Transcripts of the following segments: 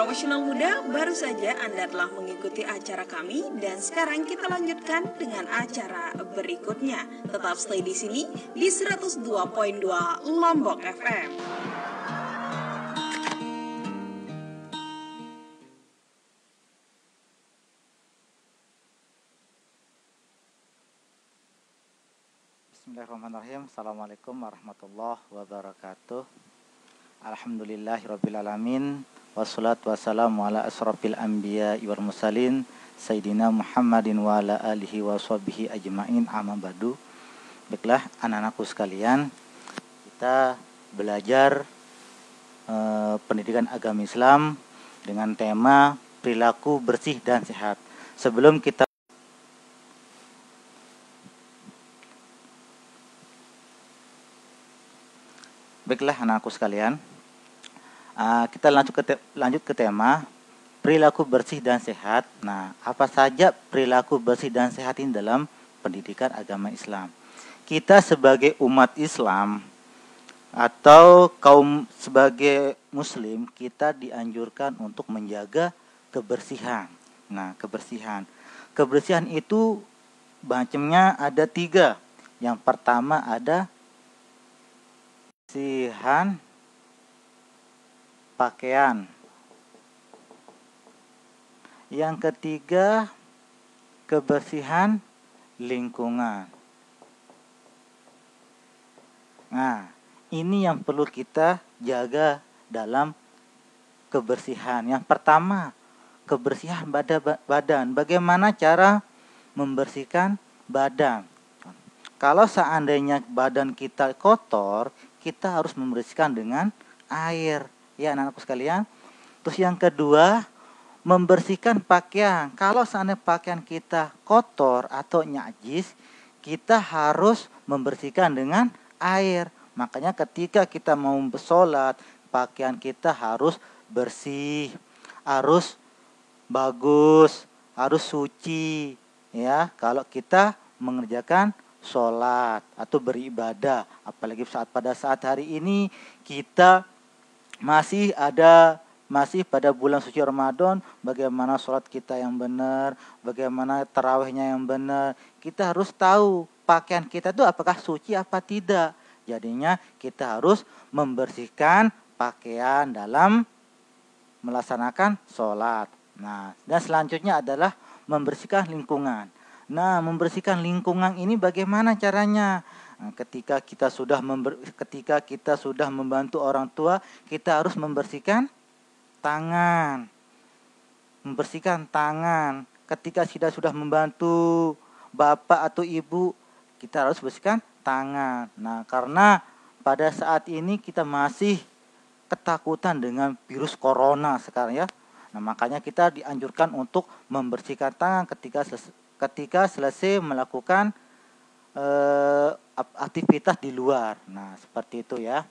Profesional Muda, baru saja Anda telah mengikuti acara kami dan sekarang kita lanjutkan dengan acara berikutnya. Tetap stay di sini di 102.2 Lombok FM. Bismillahirrahmanirrahim. Assalamualaikum warahmatullahi wabarakatuh. Alhamdulillahirrabbilalamin. Wassalatu wassalamu ala asrafil anbiya wal mursalin Sayyidina Muhammadin wa ala alihi wa sahbihi ajma'in, amma ba'du. Baiklah anak-anakku sekalian, kita belajar pendidikan agama Islam dengan tema perilaku bersih dan sehat. Sebelum kita Baiklah anak-anakku sekalian, kita lanjut ke tema perilaku bersih dan sehat. Nah, apa saja perilaku bersih dan sehat ini dalam pendidikan agama Islam? Kita sebagai umat Islam atau kaum sebagai muslim, kita dianjurkan untuk menjaga kebersihan. Nah, kebersihan itu macamnya ada 3. Yang pertama ada kebersihan pakaian. Yang ketiga, kebersihan lingkungan. Nah, ini yang perlu kita jaga dalam kebersihan. Yang pertama, kebersihan badan. Bagaimana cara membersihkan badan? Kalau seandainya badan kita kotor, kita harus membersihkan dengan air, ya anak-anakku sekalian. Terus yang kedua, membersihkan pakaian. Kalau seandainya pakaian kita kotor atau najis, kita harus membersihkan dengan air. Makanya ketika kita mau bersolat, pakaian kita harus bersih, harus bagus, harus suci, ya. Kalau kita mengerjakan sholat atau beribadah, apalagi pada saat hari ini kita masih pada bulan suci Ramadan, bagaimana sholat kita yang benar, bagaimana tarawihnya yang benar. Kita harus tahu pakaian kita itu apakah suci apa tidak. Jadinya kita harus membersihkan pakaian dalam melaksanakan sholat. Nah, dan selanjutnya adalah membersihkan lingkungan. Nah, membersihkan lingkungan ini bagaimana caranya? Nah, ketika kita sudah membantu orang tua, kita harus membersihkan tangan. Ketika kita sudah membantu bapak atau ibu, kita harus bersihkan tangan. Nah, karena pada saat ini kita masih ketakutan dengan virus corona sekarang, ya. Nah, makanya kita dianjurkan untuk membersihkan tangan ketika selesai melakukan aktivitas di luar. Nah, seperti itu, ya.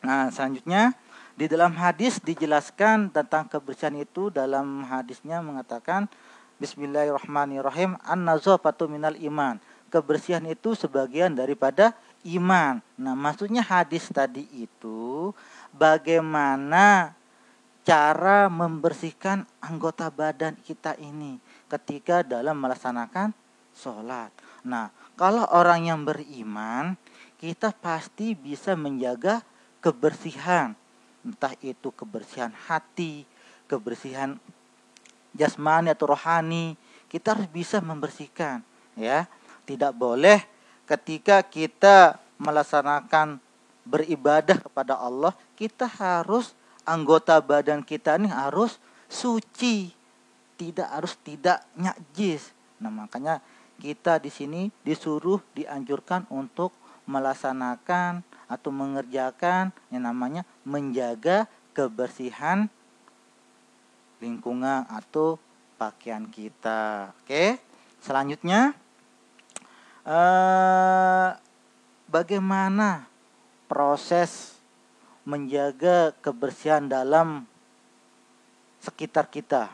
Nah, selanjutnya di dalam hadis dijelaskan tentang kebersihan itu. Dalam hadisnya mengatakan Bismillahirrahmanirrahim, an-nazafatu minal iman. Kebersihan itu sebagian daripada iman. Nah, maksudnya hadis tadi itu bagaimana cara membersihkan anggota badan kita ini ketika dalam melaksanakan sholat. Nah, kalau orang yang beriman, kita pasti bisa menjaga kebersihan. Entah itu kebersihan hati, kebersihan jasmani atau rohani, kita harus bisa membersihkan, ya. Tidak boleh ketika kita melaksanakan beribadah kepada Allah, kita harus anggota badan kita ini harus suci, tidak najis. Nah, makanya kita di sini dianjurkan untuk melaksanakan atau mengerjakan yang namanya menjaga kebersihan lingkungan atau pakaian kita. Oke, selanjutnya bagaimana proses menjaga kebersihan dalam sekitar kita,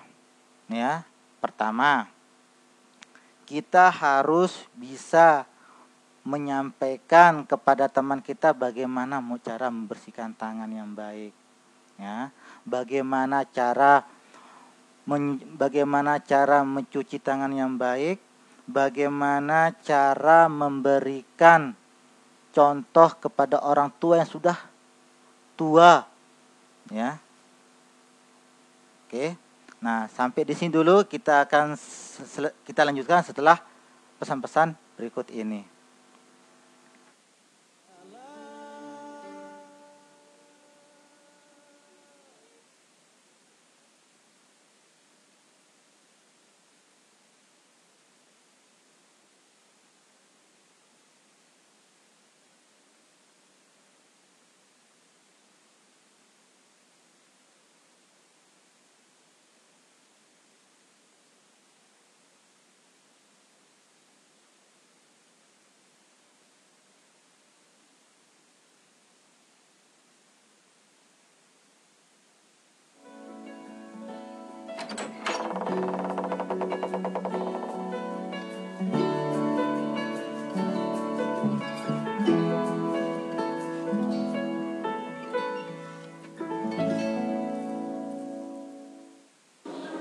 ya. Pertama, kita harus bisa menyampaikan kepada teman kita bagaimana cara membersihkan tangan yang baik. ya. Bagaimana cara mencuci tangan yang baik, bagaimana cara memberikan contoh kepada orang tua yang sudah tua, ya. Oke. Nah, sampai di sini dulu, kita lanjutkan setelah pesan-pesan berikut ini.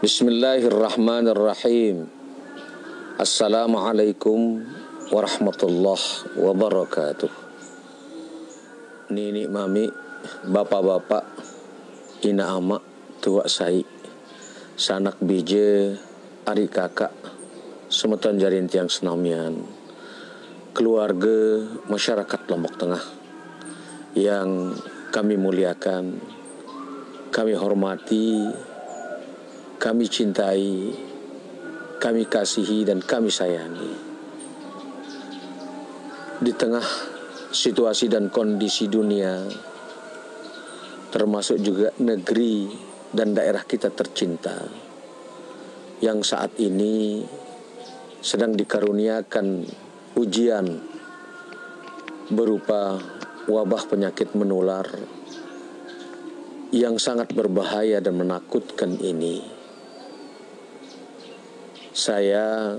Bismillahirrahmanirrahim. Assalamualaikum warahmatullahi wabarakatuh. Nini mami, bapak-bapak, ina ama, tua sai, sanak bije, ari kakak, semeton jarin tiang senamian, keluarga masyarakat Lombok Tengah yang kami muliakan, kami hormati, kami cintai, kami kasihi, dan kami sayangi. Di tengah situasi dan kondisi dunia, termasuk juga negeri dan daerah kita tercinta, yang saat ini sedang dikaruniakan ujian berupa wabah penyakit menular yang sangat berbahaya dan menakutkan ini. Saya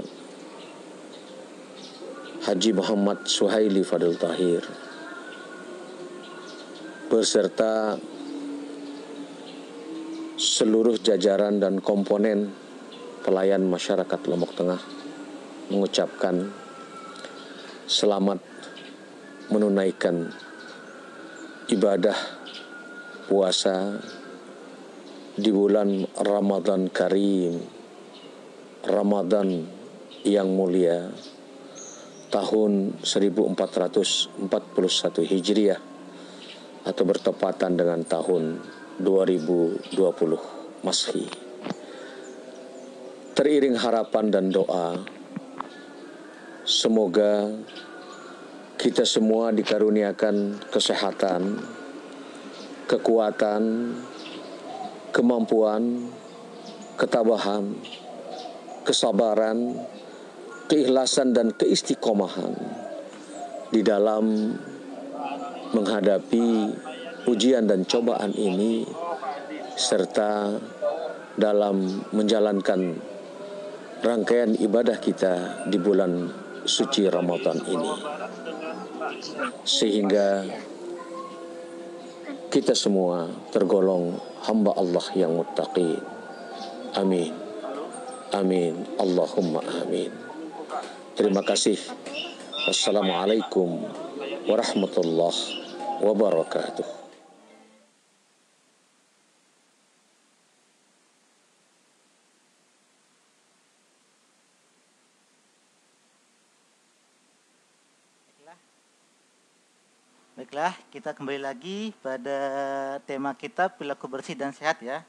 Haji Muhammad Suhaili Fadil Tahir beserta seluruh jajaran dan komponen pelayan masyarakat Lombok Tengah mengucapkan selamat menunaikan ibadah puasa di bulan Ramadan Karim, Ramadan yang mulia tahun 1441 Hijriah atau bertepatan dengan tahun 2020 Masehi. Teriring harapan dan doa, semoga kita semua dikaruniakan kesehatan, kekuatan, kemampuan, ketabahan, kesabaran, keikhlasan, dan keistiqomahan di dalam menghadapi ujian dan cobaan ini, serta dalam menjalankan rangkaian ibadah kita di bulan suci Ramadan ini, sehingga kita semua tergolong hamba Allah yang muttaqin. Amin. Amin. Allahumma amin. Terima kasih. Wassalamualaikum warahmatullahi wabarakatuh. Baiklah, kita kembali lagi pada tema kita perilaku bersih dan sehat, ya,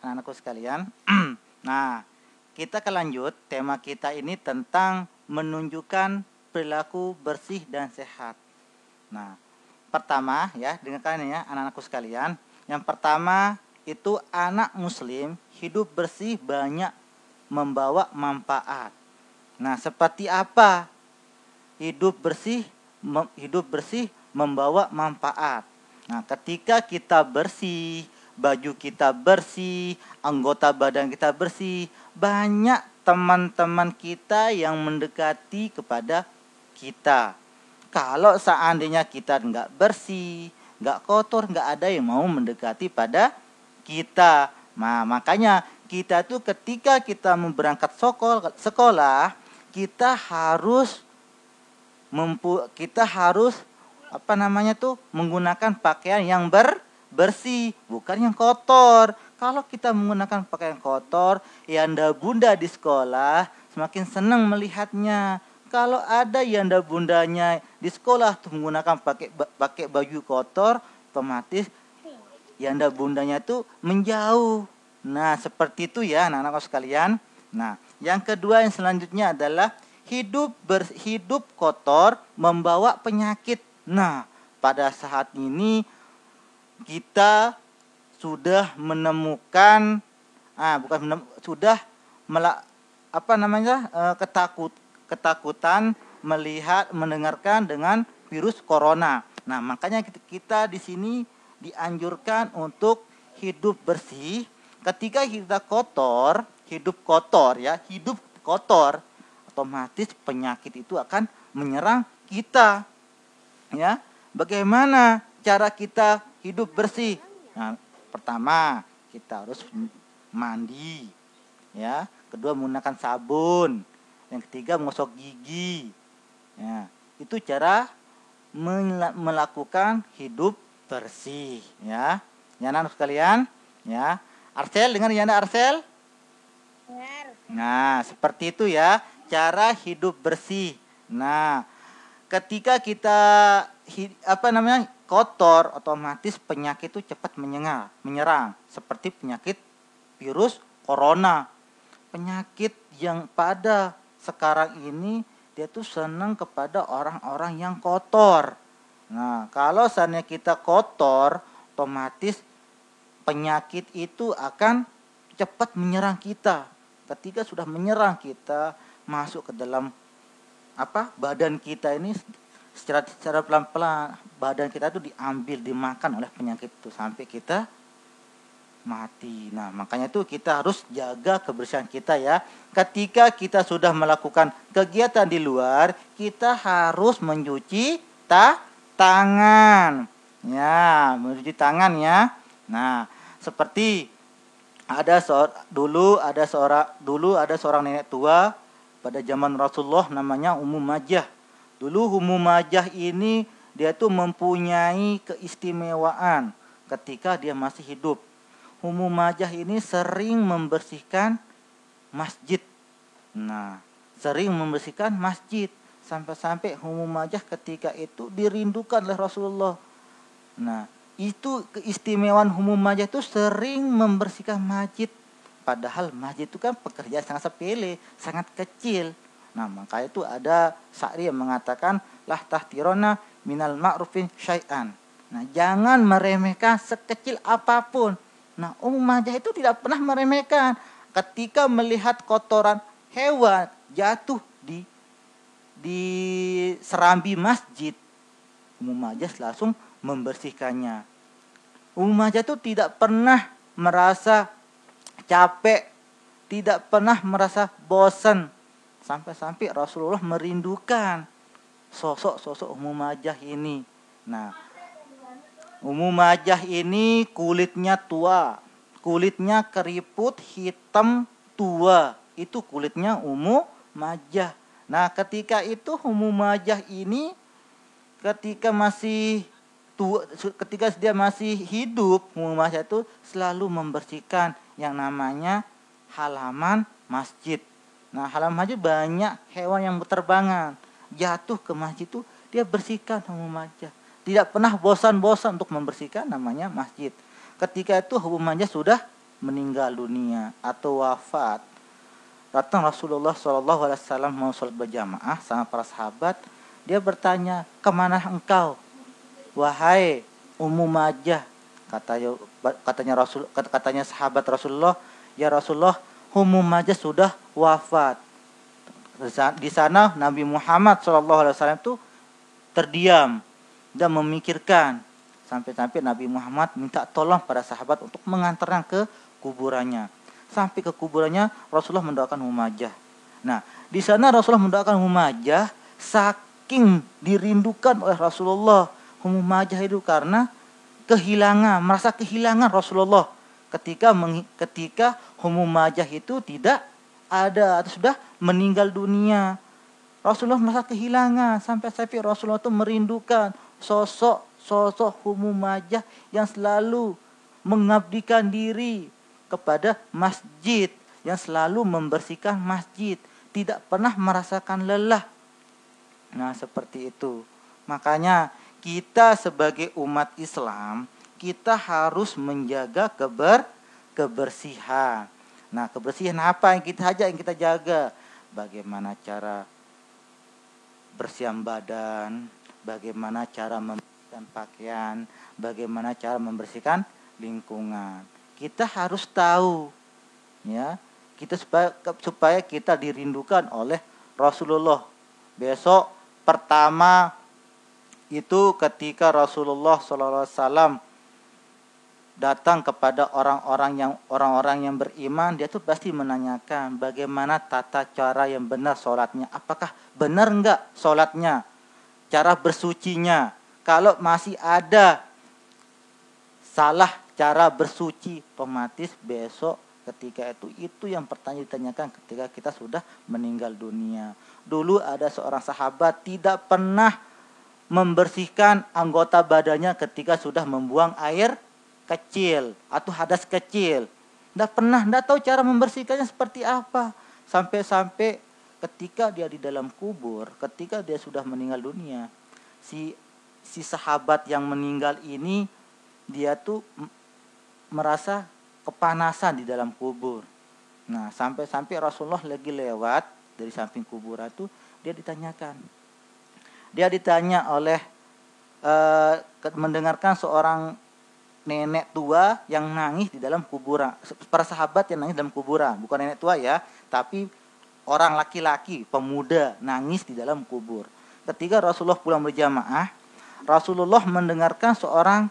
anak-anakku sekalian. Nah, kita akan lanjut. Tema kita ini tentang menunjukkan perilaku bersih dan sehat. Nah, pertama, ya, dengarkan ya anak-anakku sekalian. Yang pertama itu anak muslim hidup bersih banyak membawa manfaat. Nah, seperti apa hidup bersih membawa manfaat? Nah, ketika kita bersih, baju kita bersih, anggota badan kita bersih, banyak teman-teman kita yang mendekati kepada kita. Kalau seandainya kita nggak bersih, nggak kotor, nggak ada yang mau mendekati pada kita. Nah, makanya kita tuh ketika kita berangkat sekolah, kita harus menggunakan pakaian yang bersih, bukan yang kotor. Kalau kita menggunakan pakaian kotor, yanda bunda di sekolah semakin senang melihatnya. Kalau ada yanda bundanya di sekolah tuh menggunakan pakai baju kotor, otomatis yanda bundanya tuh menjauh. Nah, seperti itu ya anak-anak sekalian. Nah, yang kedua yang selanjutnya adalah hidup kotor membawa penyakit. Nah, pada saat ini kita sudah menemukan ketakutan mendengarkan dengan virus corona. Nah, makanya kita di sini dianjurkan untuk hidup bersih. Ketika kita hidup kotor, otomatis penyakit itu akan menyerang kita. Ya, bagaimana cara kita hidup bersih? Nah, pertama kita harus mandi, ya. Kedua menggunakan sabun. Yang ketiga menggosok gigi. Ya, itu cara melakukan hidup bersih, ya. Ya, anak sekalian, ya. Arsel, dengar ya Anda Arsel? Nah, seperti itu ya cara hidup bersih. Nah, ketika kita kotor, otomatis penyakit itu cepat menyerang seperti penyakit virus corona. Penyakit yang pada sekarang ini dia tuh senang kepada orang-orang yang kotor. Nah, kalau seandainya kita kotor, otomatis penyakit itu akan cepat menyerang kita. Ketika sudah menyerang kita, masuk ke dalam badan kita ini secara pelan-pelan badan kita itu dimakan oleh penyakit itu sampai kita mati. Nah, makanya itu kita harus jaga kebersihan kita ya. Ketika kita sudah melakukan kegiatan di luar, kita harus mencuci tangan. Ya, mencuci tangan ya. Nah, seperti dulu ada seorang nenek tua pada zaman Rasulullah namanya Ummu Majah. Dulu Ummu Majah ini dia tuh mempunyai keistimewaan ketika dia masih hidup. Ummu Majah ini sering membersihkan masjid. Nah, sering membersihkan masjid sampai Ummu Majah ketika itu dirindukan oleh Rasulullah. Nah, itu keistimewaan Ummu Majah itu sering membersihkan masjid. Padahal masjid itu kan pekerjaan sangat sepele, sangat kecil. Nah, maka itu ada syair yang mengatakan lah tahtirona minal ma'rufin syai'an. Nah, jangan meremehkan sekecil apapun. Nah, Ummu Majah itu tidak pernah meremehkan. Ketika melihat kotoran hewan jatuh di serambi masjid, Ummu Majah langsung membersihkannya. Ummu Majah itu tidak pernah merasa capek, tidak pernah merasa bosan. Sampai Rasulullah merindukan sosok Ummu Majah ini. Nah, Ummu Majah ini kulitnya tua, kulitnya keriput hitam tua. Itu kulitnya Ummu Majah. Nah, ketika itu Ummu Majah ini ketika dia masih hidup, Ummu Majah itu selalu membersihkan yang namanya halaman masjid. Nah, halaman masjid banyak hewan yang berterbangan. Jatuh ke masjid itu dia bersihkan Ummu Majah. Tidak pernah bosan-bosan untuk membersihkan namanya masjid. Ketika itu Ummu Majah sudah meninggal dunia atau wafat. Datang Rasulullah SAW mau sholat berjamaah sama para sahabat. Dia bertanya, kemana engkau? Wahai Ummu Majah, katanya sahabat Rasulullah, ya Rasulullah, Ummu Majah sudah wafat. Di sana Nabi Muhammad SAW itu terdiam dan memikirkan sampai Nabi Muhammad minta tolong pada sahabat untuk mengantarnya ke kuburannya. Sampai ke kuburannya Rasulullah mendoakan Ummu Majah. Nah, di sana Rasulullah mendoakan Ummu Majah saking dirindukan oleh Rasulullah. Ummu Majah itu karena merasa kehilangan Rasulullah ketika Ummu Majah itu tidak ada atau sudah meninggal dunia. Rasulullah merasa kehilangan sampai Rasulullah itu merindukan sosok Ummu Majah yang selalu mengabdikan diri kepada masjid, yang selalu membersihkan masjid, tidak pernah merasakan lelah. Nah, seperti itu. Makanya kita sebagai umat Islam, kita harus menjaga kebersihan. Nah, kebersihan apa yang kita jaga? Bagaimana cara bersiam badan, bagaimana cara membersihkan pakaian, bagaimana cara membersihkan lingkungan. Kita harus tahu, ya. Kita supaya kita dirindukan oleh Rasulullah. Besok pertama itu ketika Rasulullah SAW datang kepada orang-orang yang beriman, dia tuh pasti menanyakan bagaimana tata cara yang benar sholatnya. Apakah benar enggak sholatnya? Cara bersucinya. Kalau masih ada salah cara bersuci, otomatis besok ketika itu yang pertanyaan ditanyakan ketika kita sudah meninggal dunia. Dulu ada seorang sahabat tidak pernah membersihkan anggota badannya ketika sudah membuang air kecil atau hadas kecil. Tidak tahu cara membersihkannya seperti apa. Sampai ketika dia di dalam kubur, ketika dia sudah meninggal dunia, si sahabat yang meninggal ini, dia tuh merasa kepanasan di dalam kubur. Nah, sampai Rasulullah lagi lewat dari samping kuburan itu, dia ditanya oleh mendengarkan seorang nenek tua yang nangis di dalam kuburan. Para sahabat yang nangis dalam kuburan, bukan nenek tua ya, tapi orang laki-laki, pemuda nangis di dalam kubur. Ketika Rasulullah pulang berjamaah, Rasulullah mendengarkan seorang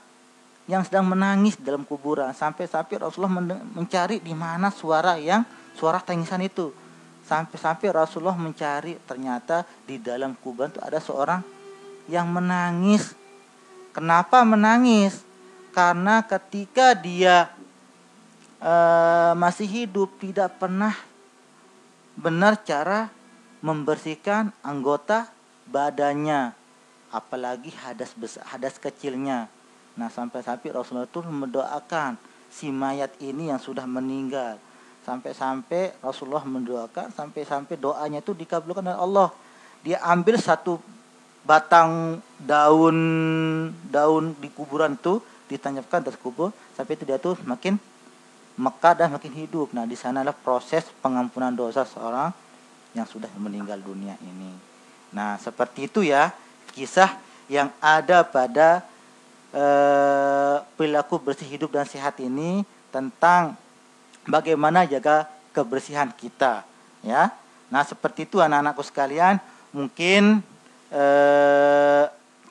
yang sedang menangis di dalam kuburan. Sampai Rasulullah mencari di mana suara tangisan itu. Sampai Rasulullah mencari, ternyata di dalam kuburan itu ada seorang yang menangis. Kenapa menangis? Karena ketika dia masih hidup tidak pernah benar cara membersihkan anggota badannya, apalagi hadas kecilnya. Nah, sampai Rasulullah itu mendoakan si mayat ini yang sudah meninggal. Sampai Rasulullah mendoakan, sampai doanya itu dikabulkan oleh Allah. Dia ambil satu batang daun di kuburan itu, ditanyapkan atas kubur, sampai itu dia tuh makin mekar dan makin hidup. Nah, di sanalah proses pengampunan dosa seorang yang sudah meninggal dunia ini. Nah, seperti itu ya kisah yang ada pada perilaku bersih hidup dan sehat ini, tentang bagaimana jaga kebersihan kita, ya. Nah, seperti itu anak-anakku sekalian. Mungkin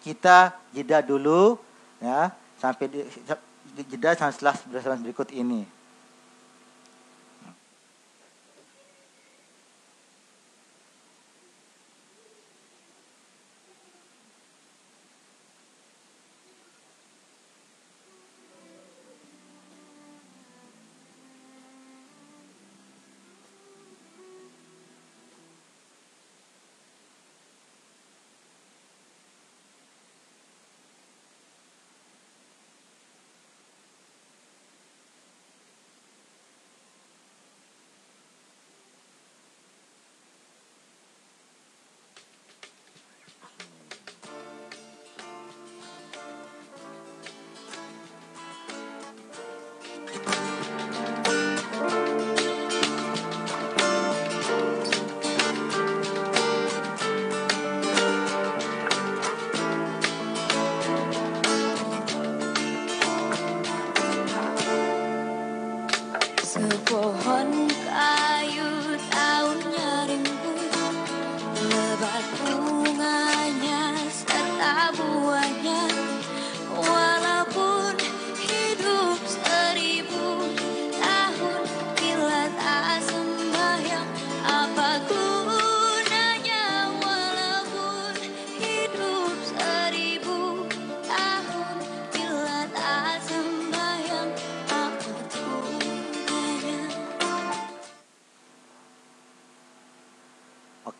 kita jeda dulu, ya, sampai setelah berikut ini.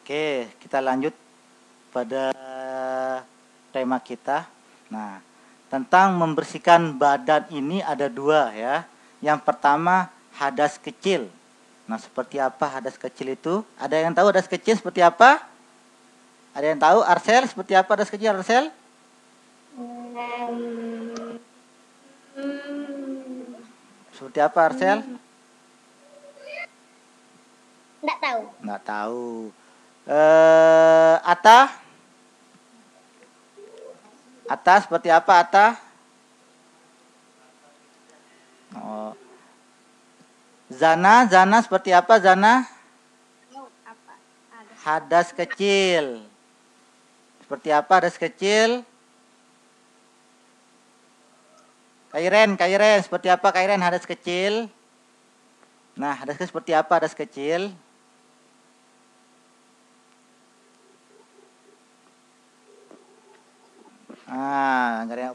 Oke, kita lanjut pada tema kita. Nah, tentang membersihkan badan ini ada dua ya. Yang pertama, hadas kecil. Nah, seperti apa hadas kecil itu? Ada yang tahu hadas kecil seperti apa? Ada yang tahu? Arsel, seperti apa hadas kecil, Arsel? Seperti apa, Arsel? Nggak tahu. Nggak tahu. Ata? Ata, seperti apa Ata? Oh. Zana, Zana seperti apa Zana? Apa? Ada. Hadas kecil. Seperti apa hadas kecil? Kairen, seperti apa Kairen hadas kecil? Nah, hadas kecil seperti apa hadas kecil?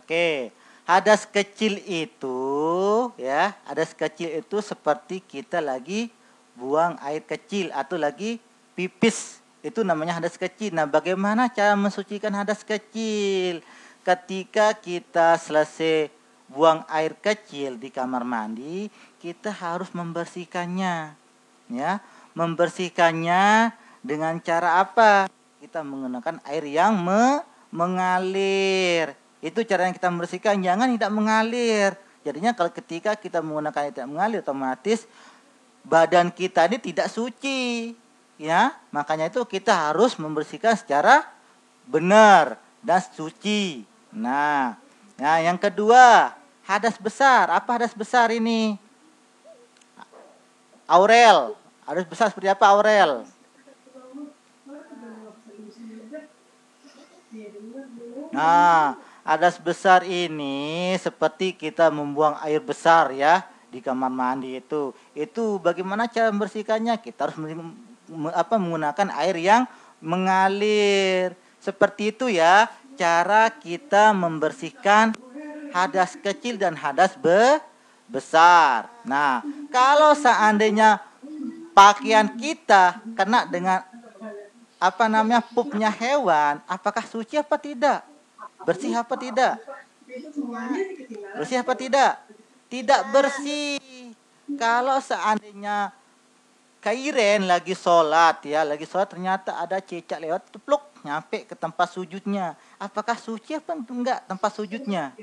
Oke. Hadas kecil itu ya, hadas kecil itu seperti kita lagi buang air kecil atau lagi pipis. Itu namanya hadas kecil. Nah, bagaimana cara mensucikan hadas kecil? Ketika kita selesai buang air kecil di kamar mandi, kita harus membersihkannya. Ya, membersihkannya dengan cara apa? Kita menggunakan air yang mengalir. Itu cara yang kita membersihkan, jangan tidak mengalir. Jadinya kalau ketika kita menggunakan air tidak mengalir, otomatis badan kita ini tidak suci. Ya, makanya itu kita harus membersihkan secara benar dan suci. Nah, yang kedua, hadas besar. Apa hadas besar ini? Aurel. Hadas besar seperti apa Aurel? Nah, hadas besar ini seperti kita membuang air besar ya di kamar mandi itu. Itu bagaimana cara membersihkannya? Kita harus menggunakan air yang mengalir. Seperti itu ya cara kita membersihkan hadas kecil dan hadas besar. Nah, kalau seandainya pakaian kita kena dengan pupnya hewan, apakah suci apa tidak? Bersih apa tidak? Bersih apa tidak? Tidak bersih. Kalau seandainya Kairen lagi sholat ternyata ada cicak lewat tepluk nyampe ke tempat sujudnya. Apakah suci apa enggak tempat sujudnya?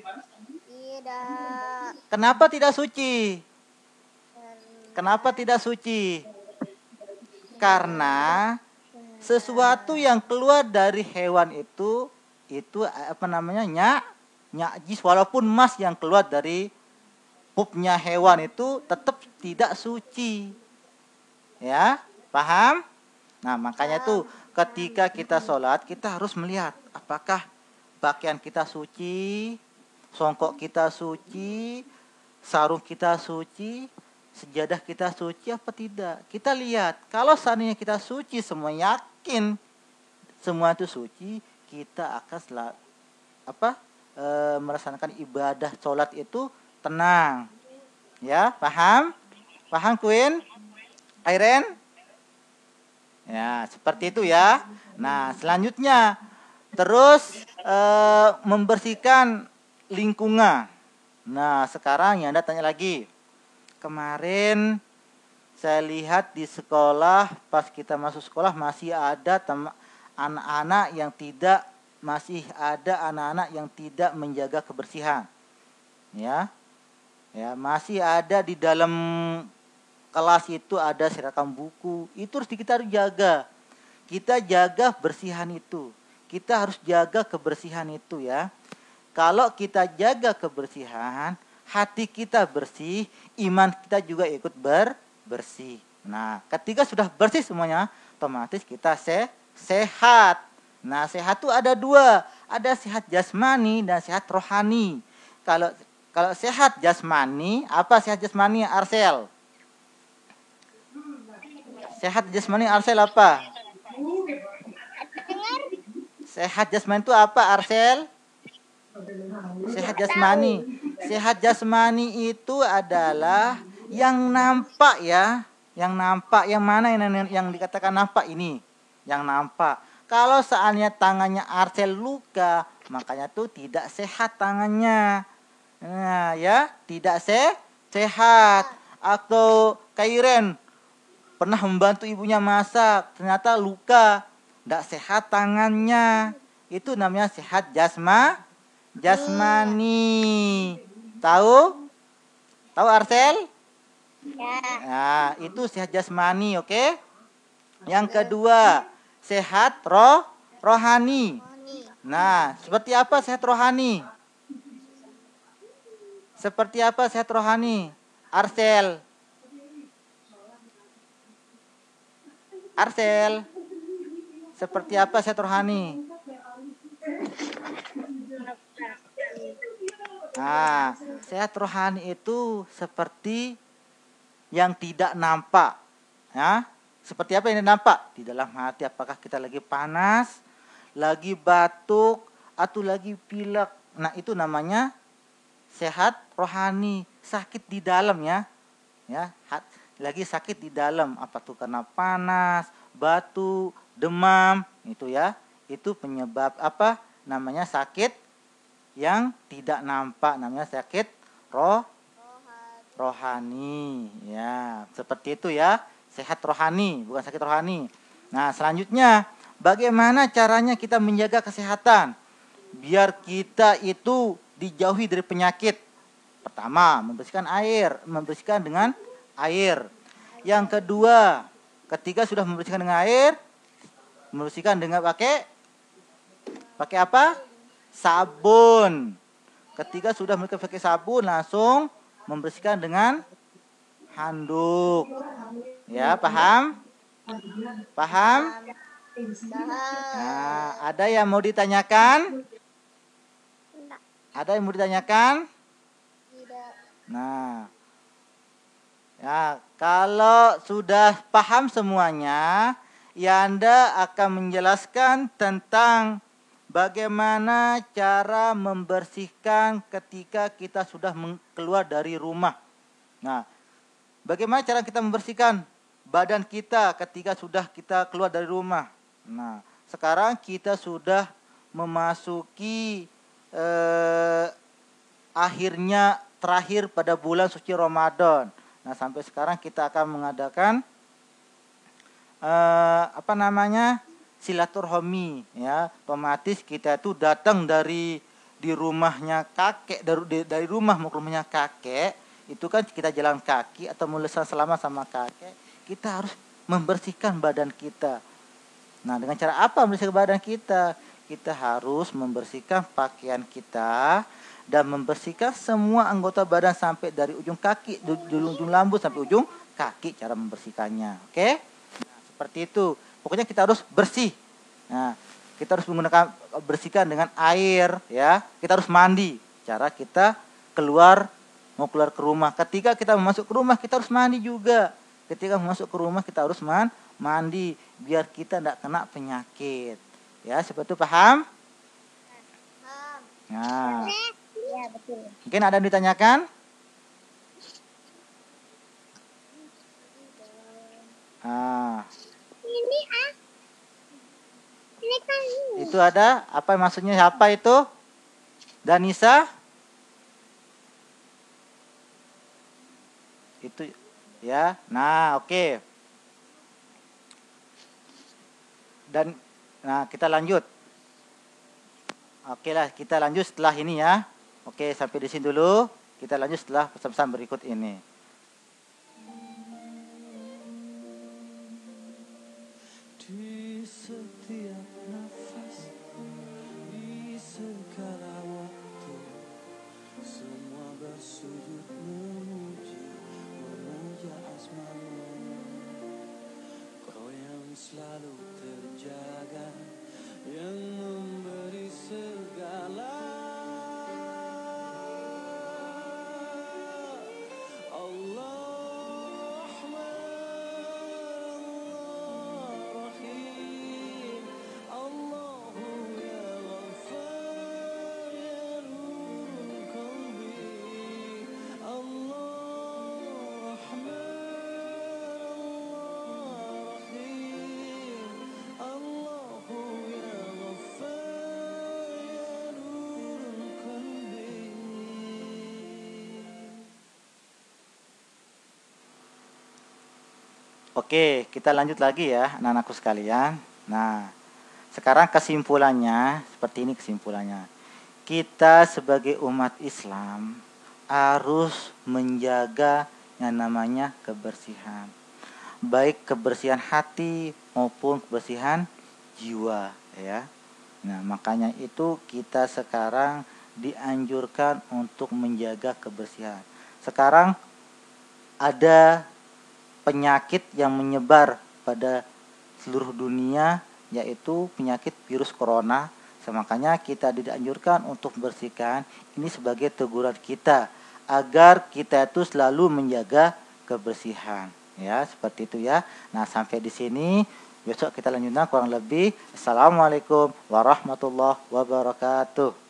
Tidak. Kenapa tidak suci? Kenapa tidak suci? Karena sesuatu yang keluar dari hewan itu najis, walaupun emas yang keluar dari pupnya hewan itu tetap tidak suci. Ya, paham? Nah, makanya tuh ketika kita sholat kita harus melihat apakah pakaian kita suci, songkok kita suci, sarung kita suci, sejadah kita suci apa tidak. Kita lihat, kalau seandainya kita suci, semua yakin semua itu suci, kita akan melaksanakan ibadah sholat itu tenang. Ya, paham? Paham Queen? Airen? Ya, seperti itu ya. Nah, selanjutnya terus membersihkan lingkungan. Nah, sekarang yang Anda tanya lagi. Kemarin saya lihat di sekolah, pas kita masuk sekolah masih ada anak-anak yang tidak menjaga kebersihan. Ya, masih ada di dalam kelas itu ada sirakan buku. Itu harus kita jaga. Kita jaga bersihan itu. Kita harus jaga kebersihan itu ya. Kalau kita jaga kebersihan, hati kita bersih, iman kita juga ikut bersih. Nah, ketika sudah bersih semuanya, otomatis kita sehat. Nah, sehat itu ada dua. Ada sehat jasmani dan sehat rohani. Kalau sehat jasmani, apa sehat jasmani Arsel? Sehat jasmani Arsel apa? Sehat jasmani itu apa Arsel? Sehat jasmani. Sehat jasmani itu adalah yang nampak ya. Yang nampak, yang mana yang dikatakan nampak ini? yang nampak. Kalau seandainya tangannya Arsel luka, makanya tuh tidak sehat tangannya. Nah, ya, tidak sehat. Atau Kairen pernah membantu ibunya masak, ternyata luka, tidak sehat tangannya. Itu namanya sehat jasmani. Tahu? Tahu Arsel? Ya. Nah, itu sehat jasmani, oke? Yang kedua, sehat rohani. Nah, seperti apa sehat rohani? Seperti apa sehat rohani? Arsel. Seperti apa sehat rohani? Nah, sehat rohani itu seperti yang tidak nampak. Ya, seperti apa yang nampak? Di dalam hati, apakah kita lagi panas, lagi batuk, atau lagi pilek. Nah, itu namanya sehat rohani. Sakit di dalam ya. Ya, lagi sakit di dalam. Apa tuh? Karena panas, batuk, demam, itu ya. Itu penyebab apa? Namanya sakit yang tidak nampak, namanya sakit rohani. Ya, seperti itu ya. Sehat rohani, bukan sakit rohani. Nah, selanjutnya, bagaimana caranya kita menjaga kesehatan biar kita itu dijauhi dari penyakit? Pertama, membersihkan dengan air. Yang kedua, ketika sudah membersihkan dengan air, membersihkan dengan pakai apa? Sabun. Ketika sudah pakai sabun, langsung membersihkan dengan handuk. Ya, paham? Paham? Nah, ada yang mau ditanyakan? Ada yang mau ditanyakan? Nah, ya, kalau sudah paham semuanya, Yanda akan menjelaskan tentang bagaimana cara membersihkan ketika kita sudah keluar dari rumah. Nah, bagaimana cara kita membersihkan badan kita ketika sudah kita keluar dari rumah? Nah, sekarang kita sudah memasuki akhirnya terakhir pada bulan suci Ramadan. Nah, sampai sekarang kita akan mengadakan silaturahmi ya. Otomatis kita itu datang dari rumahnya kakek, dari rumah mau ke rumahnya kakek, itu kan kita jalan kaki atau melesat selama sama kakek, kita harus membersihkan badan kita. Nah, dengan cara apa membersihkan badan kita? Kita harus membersihkan pakaian kita dan membersihkan semua anggota badan sampai dari ujung kaki, dari ujung lambung sampai ujung kaki, cara membersihkannya. Oke? Nah, seperti itu. Pokoknya kita harus bersih. Nah, kita harus menggunakan bersihkan dengan air ya. Kita harus mandi. Cara kita mau keluar ke rumah. Ketika kita masuk ke rumah, kita harus mandi juga. Ketika masuk ke rumah, kita harus mandi biar kita tidak kena penyakit. Ya, seperti itu, paham? Nah, Ya, betul. mungkin ada yang ditanyakan? Ini kan Itu ada apa maksudnya? Apa itu? Danisa? Itu ya. Nah, oke. Dan kita lanjut. Oke lah, kita lanjut setelah ini ya. Oke, sampai di sini dulu. Kita lanjut setelah pesan-pesan berikut ini. Di setiap nafas, di segala waktu, semua bersujud memuja asmamu. Kau yang selalu terjaga, yang memberi segala. Oke, kita lanjut lagi ya anak-anakku sekalian. Nah, sekarang kesimpulannya, seperti ini kesimpulannya. Kita sebagai umat Islam harus menjaga yang namanya kebersihan. Baik kebersihan hati maupun kebersihan jiwa ya. Nah, makanya itu kita sekarang dianjurkan untuk menjaga kebersihan. Sekarang ada penyakit yang menyebar pada seluruh dunia, yaitu penyakit virus corona. Makanya kita dianjurkan untuk membersihkan. Ini sebagai teguran kita agar kita itu selalu menjaga kebersihan. Ya, seperti itu ya. Nah, sampai di sini. Besok kita lanjutkan kurang lebih. Assalamualaikum warahmatullahi wabarakatuh.